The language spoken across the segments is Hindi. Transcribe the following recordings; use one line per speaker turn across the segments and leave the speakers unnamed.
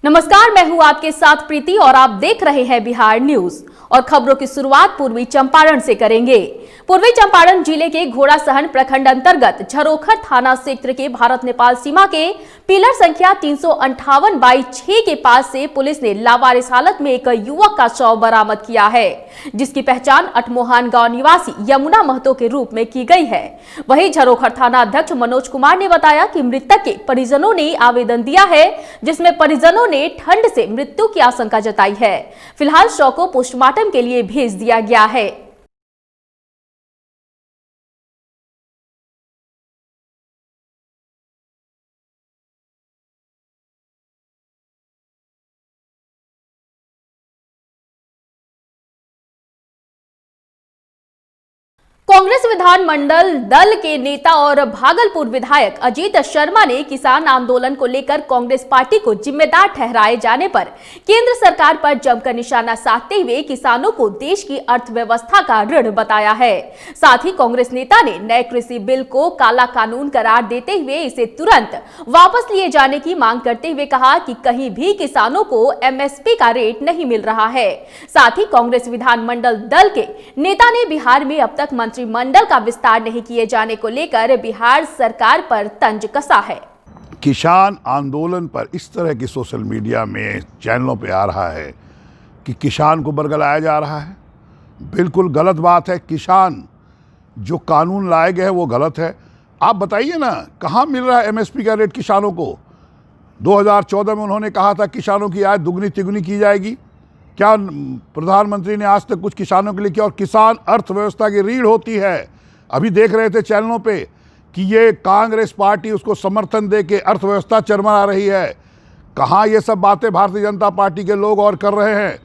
नमस्कार, मैं हूं आपके साथ प्रीति और आप देख रहे हैं बिहार न्यूज। और खबरों की शुरुआत पूर्वी चंपारण से करेंगे। पूर्वी चंपारण जिले के घोड़ासहन प्रखंड अंतर्गत झरोखर थाना क्षेत्र के भारत नेपाल सीमा के पिलर संख्या 358/6 के पास से पुलिस ने लावारिस हालत में एक युवक का शव बरामद किया है, जिसकी पहचान अटमोहान गांव निवासी यमुना महतो के रूप में की गई है। वहीं झरोखर थाना अध्यक्ष मनोज कुमार ने बताया कि मृतक के परिजनों ने आवेदन दिया है, जिसमें परिजनों ने ठंड से मृत्यु की आशंका जताई है। फिलहाल शव को पोस्टमार्टम के लिए भेज दिया गया है। कांग्रेस विधानमंडल दल के नेता और भागलपुर विधायक अजीत शर्मा ने किसान आंदोलन को लेकर कांग्रेस पार्टी को जिम्मेदार ठहराए जाने पर केंद्र सरकार पर जमकर निशाना साधते हुए किसानों को देश की अर्थव्यवस्था का ऋण बताया है। साथ ही कांग्रेस नेता ने नए कृषि बिल को काला कानून करार देते हुए इसे तुरंत वापस लिए जाने की मांग करते हुए कहा कि कहीं भी किसानों को एमएसपी का रेट नहीं मिल रहा है। साथ ही कांग्रेस विधानमंडल दल के नेता ने बिहार में अब तक मंत्रिमंडल का विस्तार नहीं किए जाने को लेकर बिहार सरकार पर तंज कसा है।
किसान आंदोलन पर इस तरह की सोशल मीडिया में चैनलों पे आ रहा है कि किसान को बरगलाया जा रहा है। बिल्कुल गलत बात है। किसान जो कानून लाए गए हैं वो गलत है। आप बताइए ना, कहाँ मिल रहा है एमएसपी का रेट किसानों को? 2014 में उन्होंने कहा था किसानों की आय दुगनी तिगुनी की जाएगी। क्या प्रधानमंत्री ने आज तक कुछ किसानों के लिए किया? और किसान अर्थव्यवस्था की रीढ़ होती है। अभी देख रहे थे चैनलों पे कि ये कांग्रेस पार्टी उसको समर्थन दे के अर्थव्यवस्था चरमरा रही है। कहाँ ये सब बातें भारतीय जनता पार्टी के लोग और कर रहे हैं?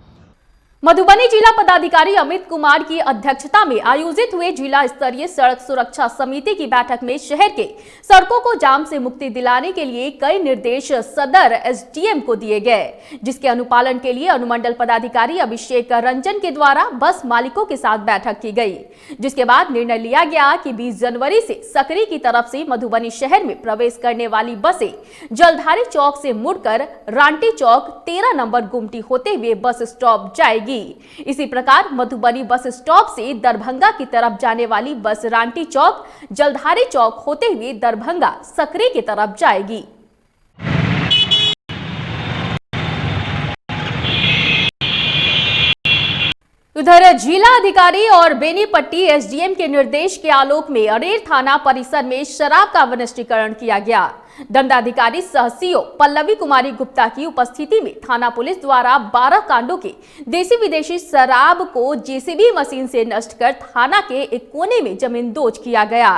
मधुबनी जिला पदाधिकारी अमित कुमार की अध्यक्षता में आयोजित हुए जिला स्तरीय सड़क सुरक्षा समिति की बैठक में शहर के सड़कों को जाम से मुक्ति दिलाने के लिए कई निर्देश सदर एसडीएम को दिए गए, जिसके अनुपालन के लिए अनुमंडल पदाधिकारी अभिषेक रंजन के द्वारा बस मालिकों के साथ बैठक की गई, जिसके बाद निर्णय लिया गया कि 20 जनवरी से सकरी की तरफ से मधुबनी शहर में प्रवेश करने वाली बसें जलधारी चौक से मुड़कर रांटी चौक 13 नंबर गुमटी होते हुए बस स्टॉप जाएगी। इसी प्रकार मधुबनी बस स्टॉप से दरभंगा की तरफ जाने वाली बस रांटी चौक जलधारी चौक होते हुए दरभंगा सकरी की तरफ जाएगी। उधर जिला अधिकारी और बेनीपट्टी एसडीएम के निर्देश के आलोक में अरेर थाना परिसर में शराब का वनिष्ठीकरण किया गया। दंडाधिकारी सह सीओ पल्लवी कुमारी गुप्ता की उपस्थिति में थाना पुलिस द्वारा 12 कांडों के देसी विदेशी शराब को जेसीबी मशीन से नष्ट कर थाना के एक कोने में जमींदोज किया गया।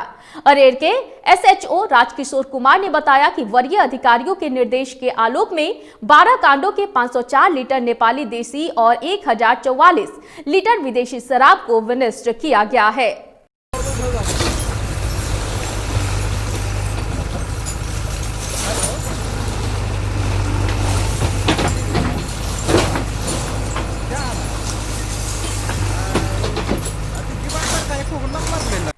अरेर के एसएचओ राजकिशोर कुमार ने बताया कि वरीय अधिकारियों के निर्देश के आलोक में 12 कांडों के 504 लीटर नेपाली देसी और 1044 लीटर विदेशी शराब को विनिष्ट किया गया है।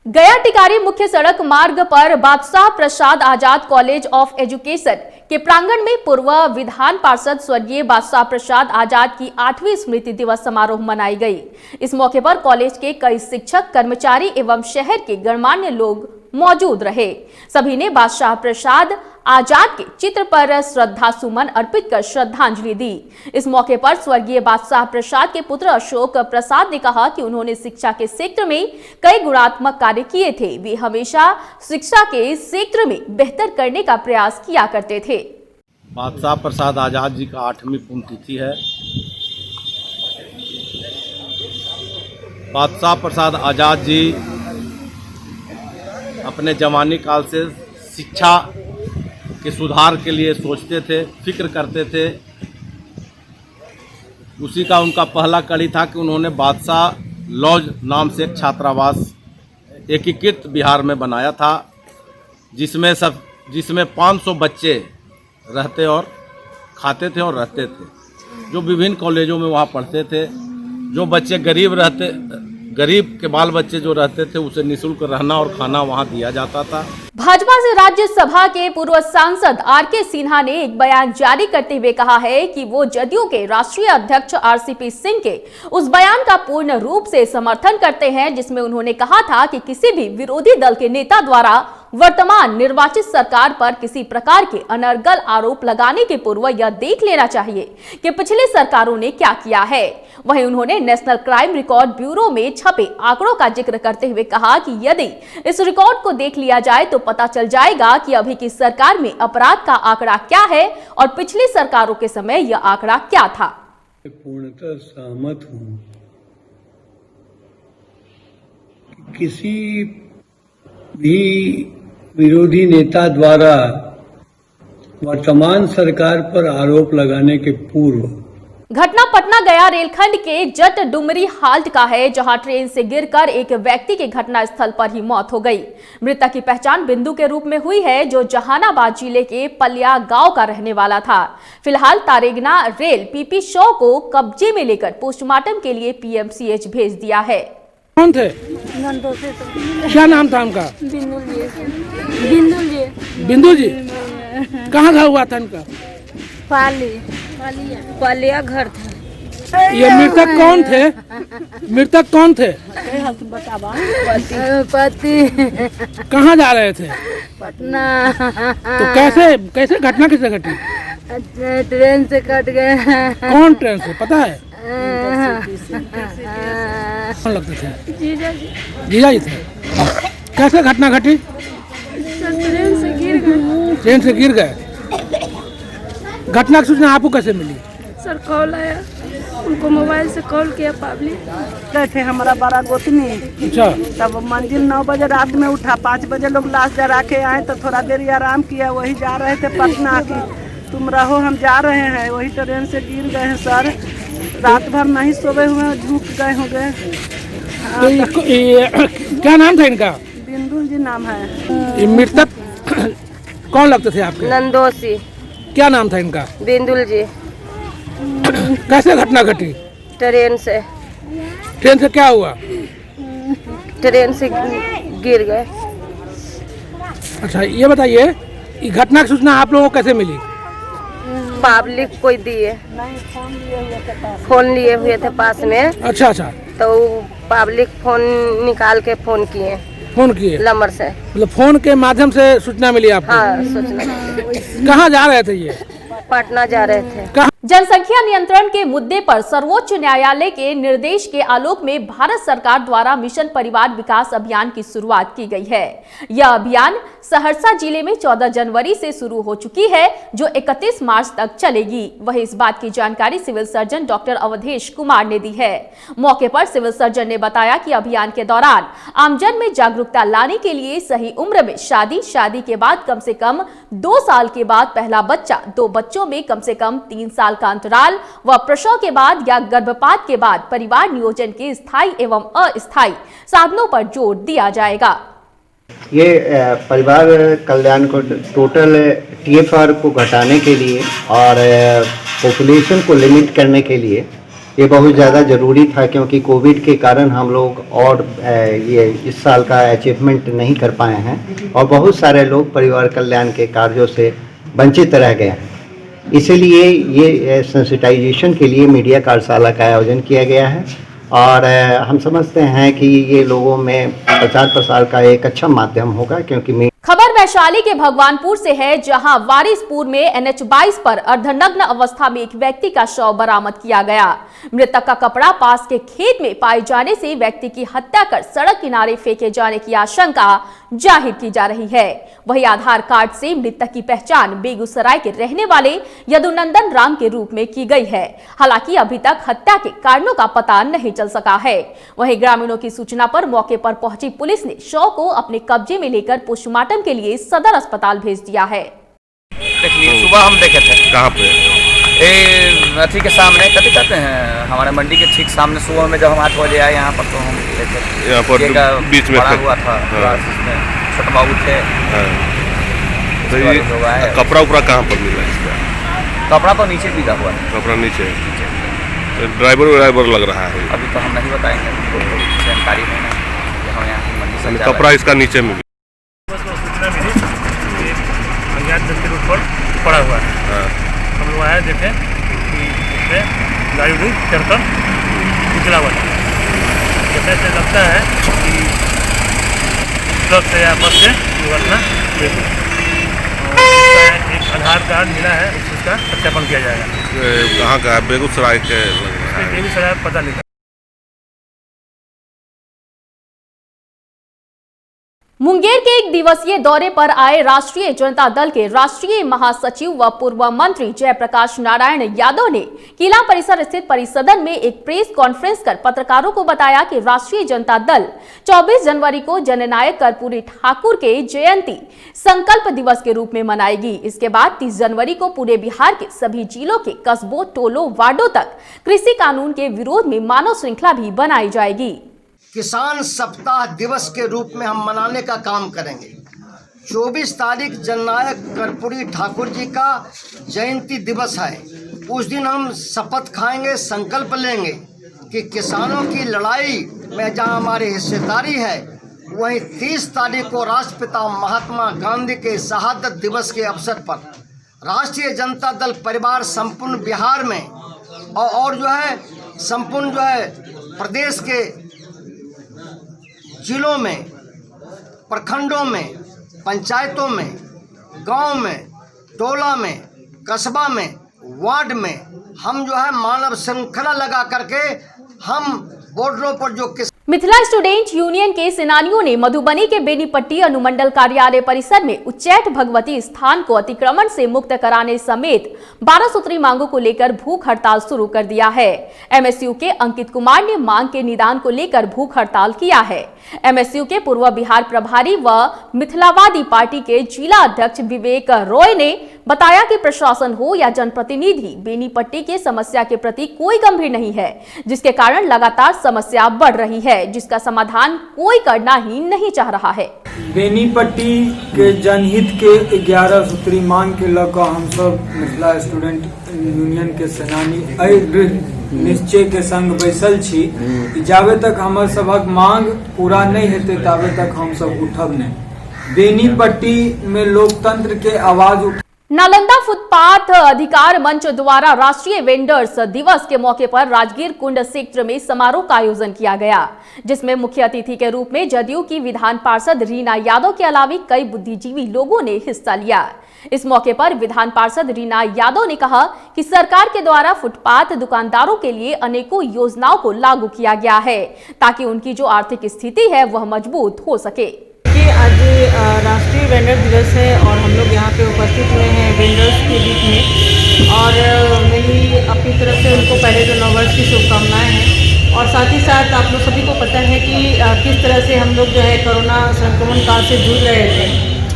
गया टिकारी मुख्य सड़क मार्ग पर बादशाह प्रसाद आजाद कॉलेज ऑफ एजुकेशन के प्रांगण में पूर्व विधान पार्षद स्वर्गीय बादशाह प्रसाद आजाद की 8वीं स्मृति दिवस समारोह मनाई गई। इस मौके पर कॉलेज के कई शिक्षक, कर्मचारी एवं शहर के गणमान्य लोग मौजूद रहे। सभी ने बादशाह प्रसाद आजाद के चित्र पर श्रद्धा सुमन अर्पित कर श्रद्धांजलि दी। इस मौके पर स्वर्गीय बादशाह प्रसाद के पुत्र अशोक प्रसाद ने कहा कि उन्होंने शिक्षा के क्षेत्र में कई गुणात्मक कार्य किए थे। वे हमेशा शिक्षा के क्षेत्र में बेहतर करने का प्रयास किया करते थे।
बादशाह प्रसाद आजाद जी का 8वीं पुण्यतिथि है। बादशाह प्रसाद आजाद जी अपने जवानी काल से शिक्षा के सुधार के लिए सोचते थे, फिक्र करते थे। उसी का उनका पहला कड़ी था कि उन्होंने बादशाह लॉज नाम से एक छात्रावास एकीकृत बिहार में बनाया था, जिसमें 500 बच्चे रहते और खाते थे और रहते थे, जो विभिन्न कॉलेजों में वहाँ पढ़ते थे। जो बच्चे गरीब के बाल बच्चे जो रहते थे उसे निःशुल्क रहना और खाना वहाँ दिया जाता था।
भाजपा से राज्यसभा के पूर्व सांसद आर.के. सिन्हा ने एक बयान जारी करते हुए कहा है कि वो जदयू के राष्ट्रीय अध्यक्ष आर.सी.पी. सिंह के उस बयान का पूर्ण रूप से समर्थन करते हैं जिसमें उन्होंने कहा था कि किसी भी विरोधी दल के नेता द्वारा वर्तमान निर्वाचित सरकार पर किसी प्रकार के अनर्गल आरोप लगाने के पूर्व यह देख लेना चाहिए कि पिछली सरकारों ने क्या किया है। वहीं उन्होंने नेशनल क्राइम रिकॉर्ड ब्यूरो में छपे आंकड़ों का जिक्र करते हुए कहा कि यदि इस रिकॉर्ड को देख लिया जाए तो पता चल जाएगा कि अभी की सरकार में अपराध का आंकड़ा क्या है और पिछली सरकारों के समय यह आंकड़ा क्या था।
पूर्णतः सहमत हूं। किसी भी विरोधी नेता द्वारा वर्तमान सरकार पर आरोप लगाने के पूर्व
घटना पटना गया रेलखंड के जट डुमरी हाल्ट का है, जहां ट्रेन से गिरकर एक व्यक्ति की घटना स्थल पर ही मौत हो गई। मृतक की पहचान बिंदु के रूप में हुई है, जो जहानाबाद जिले के पलिया गांव का रहने वाला था। फिलहाल तारेगना रेल पीपी शॉ को कब्जे में लेकर पोस्टमार्टम के लिए पीएमसीएच भेज दिया है।
कौन थे? क्या नाम था उनका? बिंदु जी। कहाँ घर हुआ था इनका?
पालिया घर था।
ये मृतक कौन थे? मृतक कौन थे?
पति।
कहाँ जा रहे थे?
पटना।
तो कैसे घटना किससे घटी?
ट्रेन से कट गए।
कौन ट्रेन से पता है? कौन लगते थे? जीजा जी थे। कैसे घटना घटी? ट्रेन से गिर गए। घटना की सूचना आपको कैसे मिली?
सर कॉल आया, उनको मोबाइल से कॉल किया पब्लिक।
गए थे हमारा बड़ा गोतनी।
अच्छा।
तब मंजिल 9 बजे रात में उठा, 5 बजे लोग लाश जरा के आए तो थोड़ा देर आराम किया। वही जा रहे थे पटना की, तुम रहो हम जा रहे हैं। वही ट्रेन से गिर गए हैं सर। रात भर नहीं सोए हुए, झुक गए हो गए।
क्या नाम था इनका?
बिंदु जी नाम है।
ये मृतक कौन लगते थे आपके?
नंदोसी।
क्या नाम था इनका?
बिंदुल जी।
कैसे घटना घटी?
ट्रेन से।
ट्रेन से क्या हुआ?
ट्रेन से गिर गए।
अच्छा ये बताइए, ये घटना की सूचना आप लोगों को कैसे मिली?
पब्लिक कोई दिए, फोन लिए हुए थे पास में।
अच्छा।
तो पब्लिक फोन निकाल के फोन किए नंबर से।
मतलब फोन के माध्यम से सूचना मिली आपको?
हाँ, सूचना।
कहाँ जा रहे थे ये?
पटना जा रहे थे।
जनसंख्या नियंत्रण के मुद्दे पर सर्वोच्च न्यायालय के निर्देश के आलोक में भारत सरकार द्वारा मिशन परिवार विकास अभियान की शुरुआत की गई है। यह अभियान सहरसा जिले में 14 जनवरी से शुरू हो चुकी है, जो 31 मार्च तक चलेगी। वहीं इस बात की जानकारी civil surgeon doctor Avdhesh Kumar ने दी है। मौके पर सिविल सर्जन ने बताया कि अभियान के दौरान आमजन में जागरूकता लाने के लिए सही उम्र में शादी के बाद कम से कम 2 साल के बाद पहला बच्चा, 2 बच्चों में कम से कम 3 साल का अंतराल व प्रसव के बाद या गर्भपात के बाद परिवार नियोजन के स्थायी एवं अस्थायी साधनों पर जोर दिया जाएगा।
ये परिवार कल्याण को टोटल TFR को घटाने के लिए और पॉपुलेशन को लिमिट करने के लिए ये बहुत ज़्यादा ज़रूरी था, क्योंकि कोविड के कारण हम लोग और ये इस साल का अचीवमेंट नहीं कर पाए हैं और बहुत सारे लोग परिवार कल्याण के कार्यों से वंचित रह गए हैं। इसीलिए ये सेंसिटाइजेशन के लिए मीडिया कार्यशाला का आयोजन किया गया है और हम समझते हैं कि ये लोगों में प्रचार प्रसार का एक अच्छा माध्यम होगा, क्योंकि
खबर वैशाली के भगवानपुर से है, जहां वारिसपुर में NH-22 पर अर्धनग्न अवस्था में एक व्यक्ति का शव बरामद किया गया। मृतक का कपड़ा पास के खेत में पाए जाने से व्यक्ति की हत्या कर सड़क किनारे फेंके जाने की आशंका जाहिर की जा रही है। वहीं आधार कार्ड से मृतक की पहचान बेगूसराय के रहने वाले यदुनंदन राम के रूप में की गई है। हालांकि अभी तक हत्या के कारणों का पता नहीं चल सका है। वहीं ग्रामीणों की सूचना पर मौके पर पहुंची पुलिस ने शव को अपने कब्जे में लेकर पोस्टमार्टम के लिए सदर अस्पताल भेज दिया है।
सुबह हम देखे थे। कहाँ पे? अथी के सामने कथी कहते हैं, हमारे मंडी के ठीक सामने। सुबह में जब हम 8 बजे आए यहाँ पर तो हम देखे यहाँ पर बीच में पड़ा हुआ था। छोटे बाबू थे। तो ये कपड़ा उपड़ा कहाँ पर मिला इसका? कपड़ा तो नीचे बिका हुआ है। कपड़ा नीचे ड्राइवर लग रहा है। अभी तो हम नहीं बताएंगे, जानकारी है ना। हम यहाँ मंडी से कपड़ा इसका नीचे में
याद के रूट पर पड़ा हुआ है। हम लोग आए देखे कि इसमें गाड़ी उड़ी चढ़कर निकला हुआ था। देखने से लगता है कि ट्रक से या बस से दुर्घटना हुई है। एक आधार कार्ड मिला है, उसका सत्यापन किया जाएगा।
कहाँ का है? बेगूसराय के?
बेगूसराय पता नहीं।
मुंगेर के एक दिवसीय दौरे पर आए राष्ट्रीय जनता दल के राष्ट्रीय महासचिव व पूर्व मंत्री जयप्रकाश नारायण यादव ने किला परिसर स्थित परिसदन में एक प्रेस कॉन्फ्रेंस कर पत्रकारों को बताया कि राष्ट्रीय जनता दल 24 जनवरी को जननायक कर्पूरी ठाकुर के जयंती संकल्प दिवस के रूप में मनाएगी। इसके बाद 30 जनवरी को पूरे बिहार के सभी जिलों के कस्बों, टोलों, वार्डों तक कृषि कानून के विरोध में मानव श्रृंखला भी बनाई जाएगी।
किसान सप्ताह दिवस के रूप में हम मनाने का काम करेंगे। 24 तारीख जननायक कर्पूरी ठाकुर जी का जयंती दिवस है। उस दिन हम शपथ खाएंगे, संकल्प लेंगे कि किसानों की लड़ाई में जहां हमारी हिस्सेदारी है, वहीं 30 तारीख को राष्ट्रपिता महात्मा गांधी के शहादत दिवस के अवसर पर राष्ट्रीय जनता दल परिवार संपूर्ण बिहार में और जो है संपूर्ण जो है प्रदेश के जिलों में, प्रखंडों में, पंचायतों में, गांव में, टोला में, कस्बा में, वार्ड में हम जो है मानव श्रृंखला लगा करके हम बॉर्डरों पर जो
मिथिला स्टूडेंट यूनियन के सेनानियों ने मधुबनी के बेनीपट्टी अनुमंडल कार्यालय परिसर में उच्चैठ भगवती स्थान को अतिक्रमण से मुक्त कराने समेत 12 सूत्री मांगों को लेकर भूख हड़ताल शुरू कर दिया है। एमएसयू के अंकित कुमार ने मांग के निदान को लेकर भूख हड़ताल किया है। एमएसयू के पूर्व बिहार प्रभारी व मिथिलावादी पार्टी के जिला अध्यक्ष विवेक रॉय ने बताया कि प्रशासन हो या जनप्रतिनिधि बेनीपट्टी के समस्या के प्रति कोई गंभीर नहीं है, जिसके कारण लगातार समस्या बढ़ रही है, जिसका समाधान कोई करना ही नहीं चाह रहा है।
बेनीपट्टी के जनहित के 11 सूत्री मांग के लकर हम सब मिथिला स्टूडेंट यूनियन के सेनानी निश्चय के संग बैसल छी। जाबे तक हमर सबक मांग पूरा नहीं हेते ताबे तक हम सब उठब नहीं। बेनीपट्टी में लोकतंत्र के आवाज
नालंदा फुटपाथ अधिकार मंच द्वारा राष्ट्रीय वेंडर्स दिवस के मौके पर राजगीर कुंड क्षेत्र में समारोह का आयोजन किया गया, जिसमें मुख्य अतिथि के रूप में जदयू की विधान पार्षद रीना यादव के अलावा कई बुद्धिजीवी लोगों ने हिस्सा लिया। इस मौके पर विधान पार्षद रीना यादव ने कहा कि सरकार के द्वारा फुटपाथ दुकानदारों के लिए अनेकों योजनाओं को लागू किया गया है, ताकि उनकी जो आर्थिक स्थिति है वह मजबूत हो सके।
आज राष्ट्रीय वेंडर दिवस है और हम लोग यहाँ पे उपस्थित हुए हैं वेंडर्स के बीच में, और मेरी अपनी तरफ से उनको पहले तो नववर्ष की शुभकामनाएं हैं। और साथ ही साथ आप लोग सभी को पता है कि किस तरह से हम लोग जो है कोरोना संक्रमण काल से जूझ रहे थे,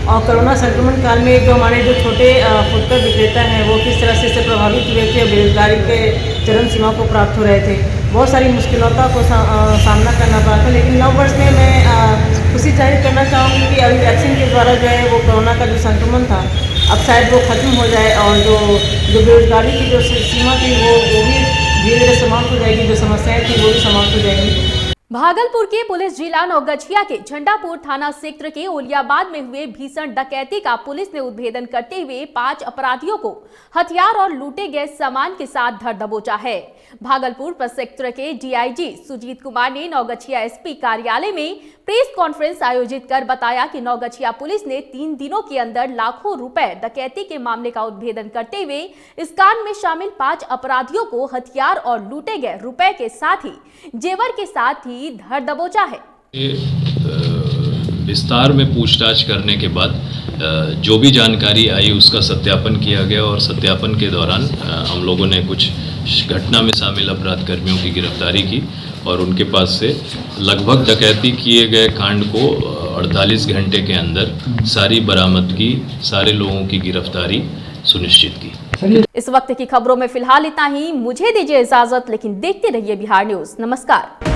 और कोरोना संक्रमण काल में जो हमारे जो छोटे फुटकर विक्रेता हैं वो किस तरह से इससे प्रभावित हुए थे, बेरोजगारी के चरम सीमा को प्राप्त हो रहे थे, बहुत सारी मुश्किलों को सामना करना पड़ा था। लेकिन नव वर्ष में मैं खुशी जाहिर करना चाहूँगी कि अभी वैक्सीन के द्वारा जो है वो कोरोना का जो संक्रमण था अब शायद वो खत्म हो जाए, और जो बेरोजगारी की जो सीमा थी वो भी धीरे धीरे समाप्त हो जाएगी, जो समस्याएं थी वो भी समाप्त हो जाएंगी।
भागलपुर के पुलिस जिला नवगछिया के झंडापुर थाना क्षेत्र के ओलियाबाद में हुए भीषण डकैती का पुलिस ने उद्भेदन करते हुए 5 अपराधियों को हथियार और लूटे गए सामान के साथ धर दबोचा है। भागलपुर प्रक्षेत्र के डीआईजी सुजीत कुमार ने नवगछिया एसपी कार्यालय में प्रेस कॉन्फ्रेंस आयोजित कर बताया कि नवगछिया पुलिस ने 3 दिनों के अंदर लाखों रुपए डकैती के मामले का उद्भेदन करते हुए इस कांड में शामिल 5 अपराधियों को हथियार और लूटे गए रुपए के साथ ही जेवर के साथ ही धर दबोचा है।
विस्तार में पूछताछ करने के बाद जो भी जानकारी आई उसका सत्यापन किया गया, और सत्यापन के दौरान हम लोगों ने कुछ घटना में शामिल अपराध कर्मियों की गिरफ्तारी की और उनके पास से लगभग डकैती किए गए कांड को 48 घंटे के अंदर सारी बरामदगी, सारे लोगों की गिरफ्तारी सुनिश्चित की।
इस वक्त की खबरों में फिलहाल इतना ही। मुझे दीजिए इजाजत, लेकिन देखते रहिए बिहार न्यूज। नमस्कार।